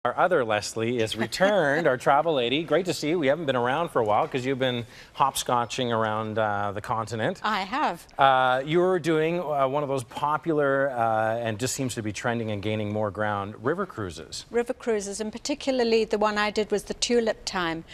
Our other Leslie is returned, our travel lady. Great to see you. We haven't been around for a while because you've been hopscotching around the continent. I have. You were doing one of those popular and just seems to be trending and gaining more ground, river cruises. River cruises, and particularly the one I did was the Tulip Time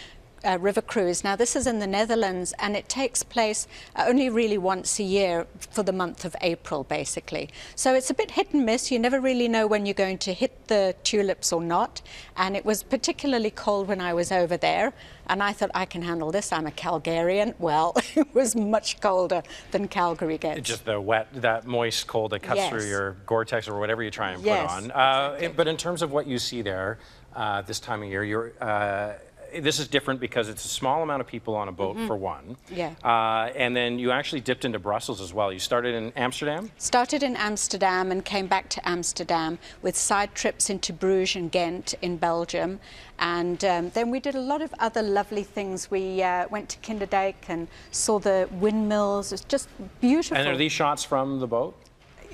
river cruise. Now this is in the Netherlands and it takes place only really once a year for the month of April basically. So it's a bit hit and miss. You never really know when you're going to hit the tulips or not, and it was particularly cold when I was over there and I thought I can handle this, I'm a Calgarian. Well, it was much colder than Calgary gets. Just the wet, that moist cold that cuts through your Gore-Tex or whatever you try and put on. Exactly. But in terms of what you see there this time of year, this is different because it's a small amount of people on a boat for one. Yeah. And then you actually dipped into Brussels as well. You started in Amsterdam? Started in Amsterdam and came back to Amsterdam with side trips into Bruges and Ghent in Belgium. And then we did a lot of other lovely things. We went to Kinderdijk and saw the windmills. It's just beautiful. And are these shots from the boat?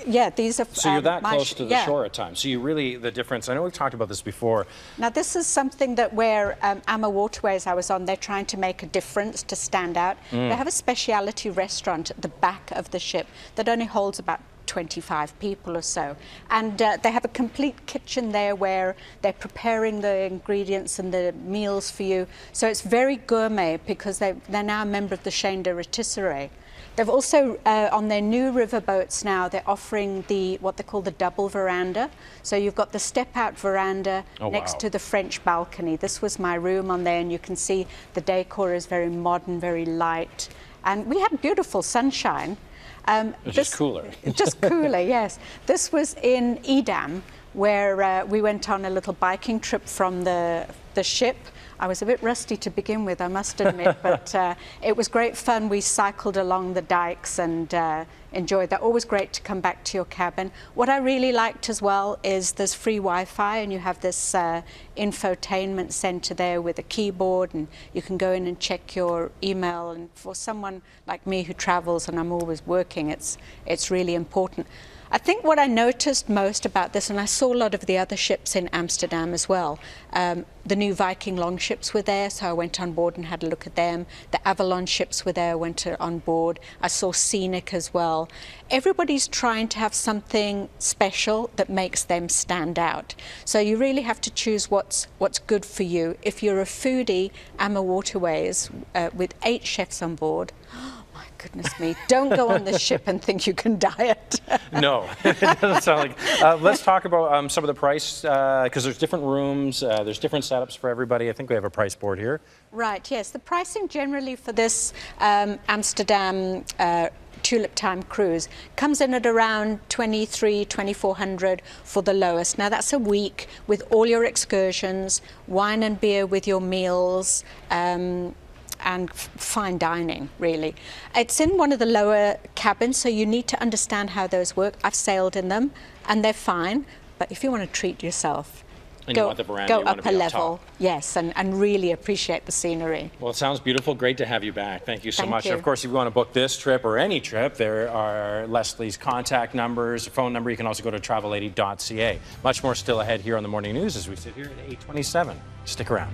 Yeah, these are. So you're that close to the shore at times. So you really, the difference, I know we've talked about this before. Now this is something that where Amma Waterways I was on, they're trying to make a difference to stand out. They have a speciality restaurant at the back of the ship that only holds about 25 people or so. And they have a complete kitchen there where they're preparing the ingredients and the meals for you. So it's very gourmet because they're now a member of the Chaîne de Rôtisserie. They've also, on their new riverboats now, they're offering what they call the double veranda. So you've got the step-out veranda next to the French balcony. This was my room on there, and you can see the decor is very modern, very light. And we had beautiful sunshine. Just cooler. Just cooler, yes. This was in Edam, where we went on a little biking trip from the ship. I was a bit rusty to begin with, I must admit, but it was great fun. We cycled along the dikes and enjoyed that. Always great to come back to your cabin. What I really liked as well is there's free Wi-Fi, and you have this infotainment center there with a keyboard, and you can go in and check your email. And for someone like me who travels and I'm always working, it's really important. I think what I noticed most about this, and I saw a lot of the other ships in Amsterdam as well, the new Viking longships were there, so I went on board and had a look at them. The Avalon ships were there, I went on board. I saw Scenic as well. Everybody's trying to have something special that makes them stand out. So you really have to choose what's good for you. If you're a foodie, Amma Waterways with 8 chefs on board, goodness me, don't go on this ship and think you can diet. No, it doesn't sound like. Let's talk about some of the price, because there's different rooms, there's different setups for everybody. I think we have a price board here. Right, yes. The pricing generally for this Amsterdam Tulip Time cruise comes in at around $2,300–2,400 for the lowest. Now that's a week with all your excursions, wine and beer with your meals, and fine dining, really. It's in one of the lower cabins, so you need to understand how those work. I've sailed in them, and they're fine, but if you want to treat yourself, and go up a level, yes, and really appreciate the scenery. Well, it sounds beautiful. Great to have you back. Thank you so much. Of course, if you want to book this trip or any trip, there are Leslie's contact numbers, phone number. You can also go to travellady.ca. Much more still ahead here on the Morning News as we sit here at 8:27. Stick around.